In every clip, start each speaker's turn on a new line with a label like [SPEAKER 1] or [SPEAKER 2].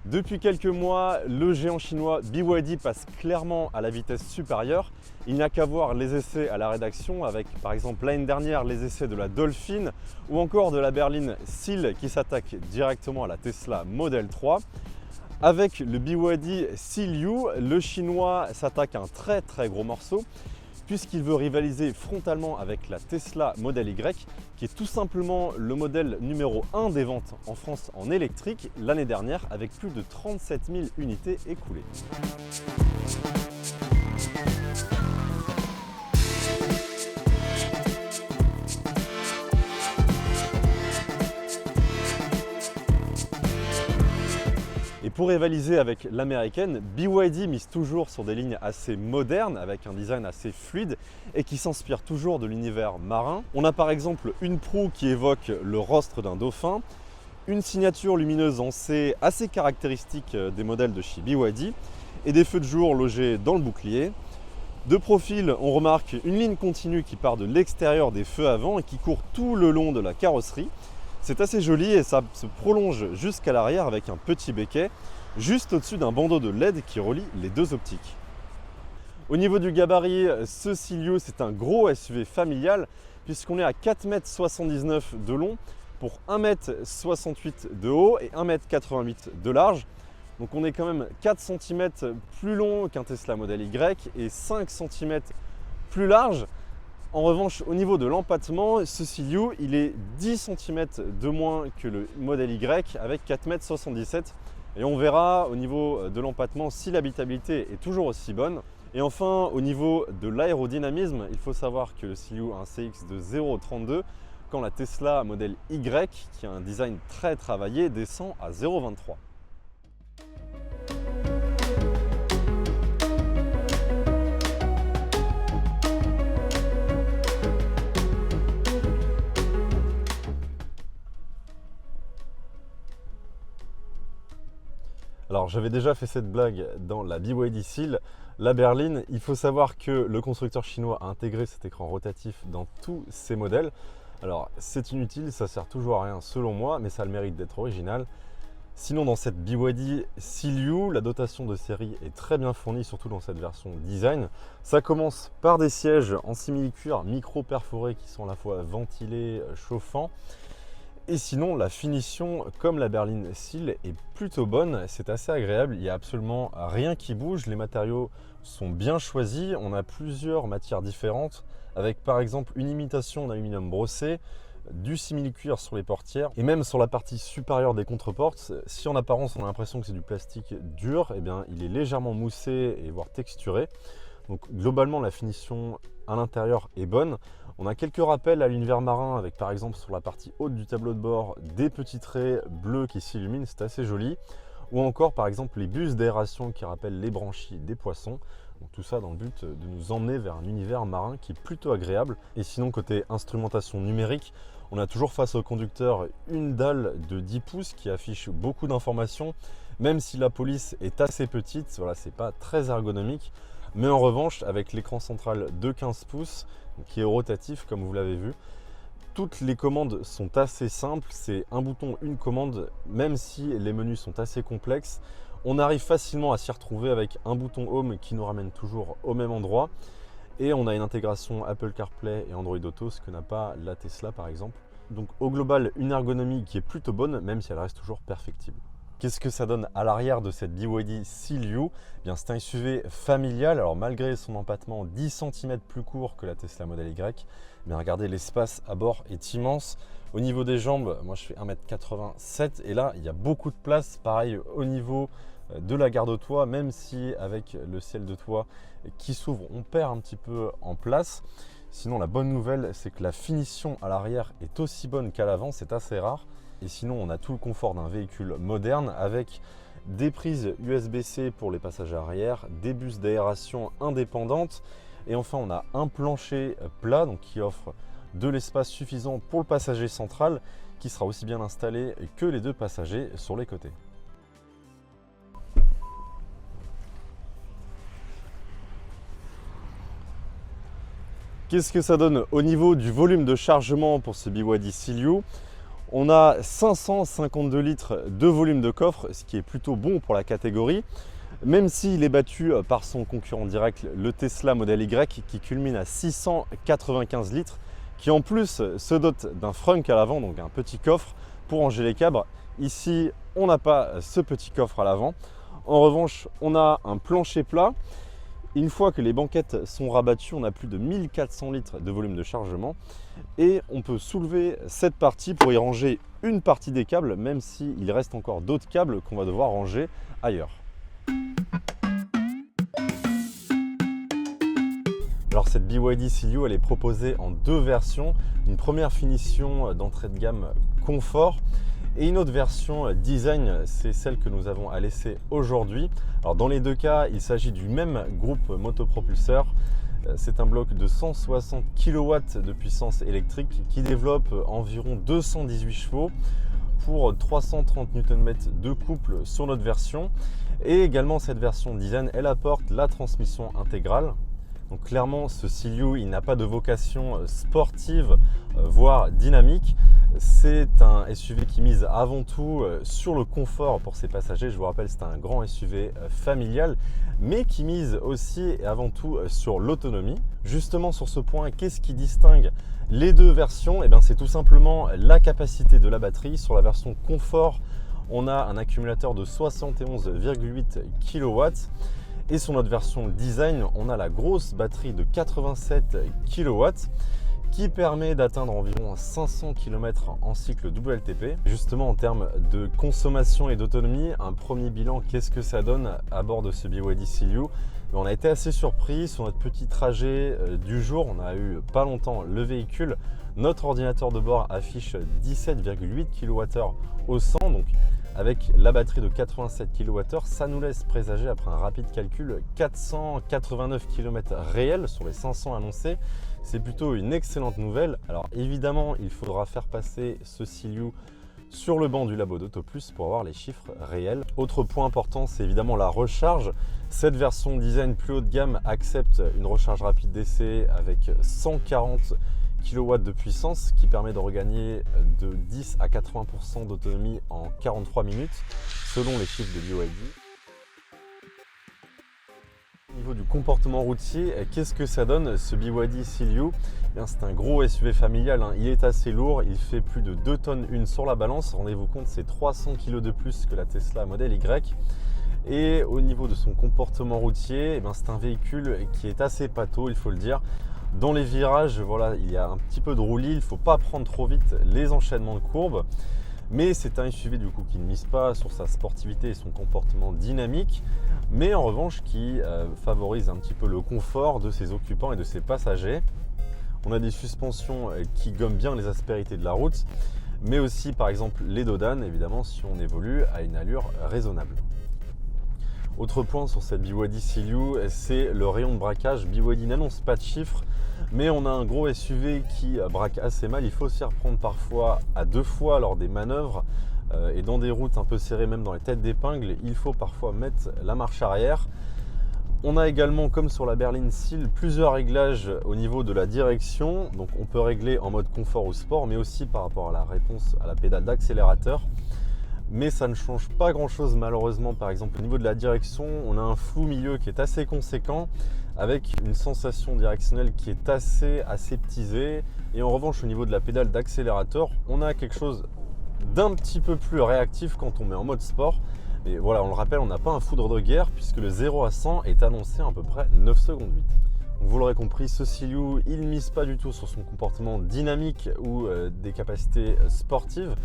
[SPEAKER 1] Depuis quelques mois, le géant chinois BYD passe clairement à la vitesse supérieure. Il n'y a qu'à voir les essais à la rédaction avec par exemple l'année dernière les essais de la Dolphin ou encore de la berline Seal qui s'attaque directement à la Tesla Model 3. Avec le BYD Seal U, le chinois s'attaque à un très gros morceau puisqu'il veut rivaliser frontalement avec la Tesla Model Y, qui est tout simplement le modèle numéro 1 des ventes en France en électrique l'année dernière, avec plus de 37 000 unités écoulées. Et pour rivaliser avec l'américaine, BYD mise toujours sur des lignes assez modernes avec un design assez fluide et qui s'inspire toujours de l'univers marin. On a par exemple une proue qui évoque le rostre d'un dauphin, une signature lumineuse en C assez caractéristique des modèles de chez BYD et des feux de jour logés dans le bouclier. De profil, on remarque une ligne continue qui part de l'extérieur des feux avant et qui court tout le long de la carrosserie. C'est assez joli et ça se prolonge jusqu'à l'arrière avec un petit béquet, juste au-dessus d'un bandeau de LED qui relie les deux optiques. Au niveau du gabarit, ce Seal U, c'est un gros SUV familial puisqu'on est à 4,79 m de long pour 1,68 m de haut et 1,88 m de large. Donc on est quand même 4 cm plus long qu'un Tesla Model Y et 5 cm plus large. En revanche, au niveau de l'empattement, ce Seal U, il est 10 cm de moins que le Model Y avec 4,77 m. Et on verra au niveau de l'empattement si l'habitabilité est toujours aussi bonne. Et enfin, au niveau de l'aérodynamisme, il faut savoir que le Seal U a un CX de 0,32 quand la Tesla Model Y, qui a un design très travaillé, descend à 0,23. Alors j'avais déjà fait cette blague dans la BYD Seal, la berline. Il faut savoir que le constructeur chinois a intégré cet écran rotatif dans tous ses modèles. Alors c'est inutile, ça sert toujours à rien selon moi, mais ça a le mérite d'être original. Sinon dans cette BYD Seal U, la dotation de série est très bien fournie, surtout dans cette version design. Ça commence par des sièges en simili-cuir micro perforés qui sont à la fois ventilés, chauffants. Et sinon, la finition, comme la berline Seal, est plutôt bonne. C'est assez agréable, il n'y a absolument rien qui bouge. Les matériaux sont bien choisis. On a plusieurs matières différentes, avec par exemple une imitation d'aluminium brossé, du simili-cuir sur les portières et même sur la partie supérieure des contreportes. Si en apparence on a l'impression que c'est du plastique dur, eh bien, il est légèrement moussé et voire texturé. Donc globalement, la finition à l'intérieur est bonne. On a quelques rappels à l'univers marin avec par exemple sur la partie haute du tableau de bord des petits traits bleus qui s'illuminent, c'est assez joli. Ou encore par exemple les buses d'aération qui rappellent les branchies des poissons. Donc tout ça dans le but de nous emmener vers un univers marin qui est plutôt agréable. Et sinon côté instrumentation numérique, on a toujours face au conducteur une dalle de 10 pouces qui affiche beaucoup d'informations. Même si la police est assez petite, voilà, c'est pas très ergonomique. Mais en revanche, avec l'écran central de 15 pouces, qui est rotatif comme vous l'avez vu, toutes les commandes sont assez simples. C'est un bouton, une commande, même si les menus sont assez complexes. On arrive facilement à s'y retrouver avec un bouton Home qui nous ramène toujours au même endroit. Et on a une intégration Apple CarPlay et Android Auto, ce que n'a pas la Tesla par exemple. Donc au global, une ergonomie qui est plutôt bonne, même si elle reste toujours perfectible. Qu'est-ce que ça donne à l'arrière de cette BYD Seal U? Bien, c'est un SUV familial. Alors malgré son empattement 10 cm plus court que la Tesla Model Y, mais regardez, l'espace à bord est immense. Au niveau des jambes, moi je fais 1,87 m et là il y a beaucoup de place. Pareil au niveau de la garde-toit, même si avec le ciel de toit qui s'ouvre, on perd un petit peu en place. Sinon la bonne nouvelle, c'est que la finition à l'arrière est aussi bonne qu'à l'avant, c'est assez rare. Et sinon, on a tout le confort d'un véhicule moderne avec des prises USB-C pour les passagers arrière, des buses d'aération indépendantes et enfin on a un plancher plat donc qui offre de l'espace suffisant pour le passager central qui sera aussi bien installé que les deux passagers sur les côtés. Qu'est-ce que ça donne au niveau du volume de chargement pour ce BYD Seal U? On a 552 litres de volume de coffre, ce qui est plutôt bon pour la catégorie, même s'il est battu par son concurrent direct, le Tesla Model Y, qui culmine à 695 litres, qui en plus se dote d'un frunk à l'avant, donc un petit coffre pour ranger les câbles. Ici, on n'a pas ce petit coffre à l'avant. En revanche, on a un plancher plat. Une fois que les banquettes sont rabattues, on a plus de 1400 litres de volume de chargement et on peut soulever cette partie pour y ranger une partie des câbles, même s'il reste encore d'autres câbles qu'on va devoir ranger ailleurs. Alors cette BYD Seal U, elle est proposée en deux versions. Une première finition d'entrée de gamme confort et une autre version design, c'est celle que nous avons à l'essai aujourd'hui. Alors dans les deux cas, il s'agit du même groupe motopropulseur. C'est un bloc de 160 kW de puissance électrique qui développe environ 218 chevaux pour 330 Nm de couple sur notre version. Et également cette version design, elle apporte la transmission intégrale. Donc clairement, ce Seal U, il n'a pas de vocation sportive, voire dynamique. C'est un SUV qui mise avant tout sur le confort pour ses passagers. Je vous rappelle, c'est un grand SUV familial, mais qui mise aussi et avant tout sur l'autonomie. Justement, sur ce point, qu'est-ce qui distingue les deux versions? Eh bien, c'est tout simplement la capacité de la batterie. Sur la version confort, on a un accumulateur de 71,8 kW. Et sur notre version design, on a la grosse batterie de 87 kW qui permet d'atteindre environ 500 km en cycle WLTP. Justement, en termes de consommation et d'autonomie, un premier bilan, qu'est-ce que ça donne à bord de ce BYD Seal U? On a été assez surpris sur notre petit trajet du jour. On a eu pas longtemps le véhicule. Notre ordinateur de bord affiche 17,8 kWh au 100. Donc avec la batterie de 87 kWh, ça nous laisse présager, après un rapide calcul, 489 km réels sur les 500 annoncés. C'est plutôt une excellente nouvelle. Alors évidemment, il faudra faire passer ce Seal U sur le banc du labo d'AutoPlus pour avoir les chiffres réels. Autre point important, c'est évidemment la recharge. Cette version design plus haut de gamme accepte une recharge rapide d'essai avec 140 kW de puissance qui permet de regagner de 10 à 80% d'autonomie en 43 minutes selon les chiffres de BYD. Au niveau du comportement routier, qu'est-ce que ça donne ce BYD Seal U? C'est un gros SUV familial, il est assez lourd, il fait plus de 2 tonnes une sur la balance. Rendez-vous compte, c'est 300 kg de plus que la Tesla Model Y. Et au niveau de son comportement routier, c'est un véhicule qui est assez pâteau, il faut le dire. Dans les virages, voilà, il y a un petit peu de roulis, il ne faut pas prendre trop vite les enchaînements de courbes. Mais c'est un SUV du coup qui ne mise pas sur sa sportivité et son comportement dynamique, mais en revanche qui favorise un petit peu le confort de ses occupants et de ses passagers. On a des suspensions qui gomment bien les aspérités de la route, mais aussi par exemple les dos d'âne, évidemment, si on évolue à une allure raisonnable. Autre point sur cette BYD Seal U, c'est le rayon de braquage. BYD n'annonce pas de chiffres, mais on a un gros SUV qui braque assez mal. Il faut s'y reprendre parfois à 2 fois lors des manœuvres et dans des routes un peu serrées, même dans les têtes d'épingle, il faut parfois mettre la marche arrière. On a également, comme sur la berline Seal, plusieurs réglages au niveau de la direction. Donc on peut régler en mode confort ou sport, mais aussi par rapport à la réponse à la pédale d'accélérateur. Mais ça ne change pas grand chose malheureusement. Par exemple au niveau de la direction, on a un flou milieu qui est assez conséquent avec une sensation directionnelle qui est assez aseptisée. Et en revanche au niveau de la pédale d'accélérateur, on a quelque chose d'un petit peu plus réactif quand on met en mode sport. Et voilà, on le rappelle, on n'a pas un foudre de guerre puisque le 0 à 100 est annoncé à peu près 9 secondes 8. Donc vous l'aurez compris, ce Seal U, il ne mise pas du tout sur son comportement dynamique ou des capacités sportives,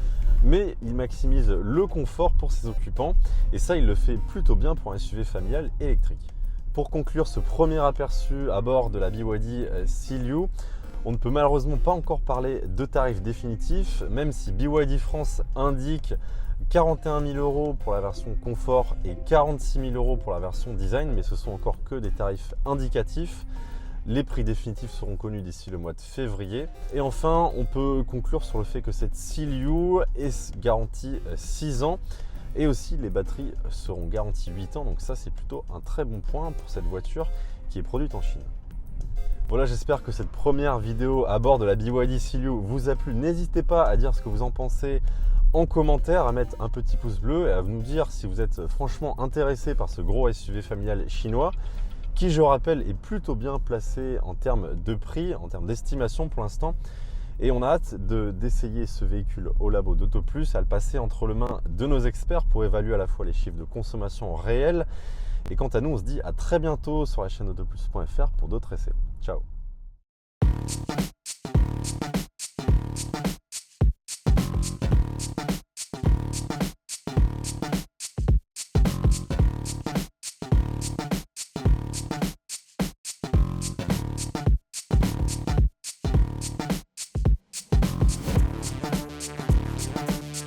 [SPEAKER 1] mais il maximise le confort pour ses occupants et ça, il le fait plutôt bien pour un SUV familial électrique. Pour conclure ce premier aperçu à bord de la BYD Seal U, on ne peut malheureusement pas encore parler de tarifs définitifs, même si BYD France indique 41 000 € pour la version confort et 46 000 € pour la version design, mais ce sont encore que des tarifs indicatifs. Les prix définitifs seront connus d'ici le mois de février. Et enfin, on peut conclure sur le fait que cette Seal U est garantie 6 ans et aussi les batteries seront garanties 8 ans. Donc ça, c'est plutôt un très bon point pour cette voiture qui est produite en Chine. Voilà, j'espère que cette première vidéo à bord de la BYD Cilio vous a plu. N'hésitez pas à dire ce que vous en pensez en commentaire, à mettre un petit pouce bleu et à nous dire si vous êtes franchement intéressé par ce gros SUV familial chinois qui, je rappelle, est plutôt bien placé en termes de prix, en termes d'estimation pour l'instant. Et on a hâte d'essayer ce véhicule au labo d'AutoPlus, à le passer entre les mains de nos experts pour évaluer à la fois les chiffres de consommation réels. Et quant à nous, on se dit à très bientôt sur la chaîne autoplus.fr pour d'autres essais. Ciao.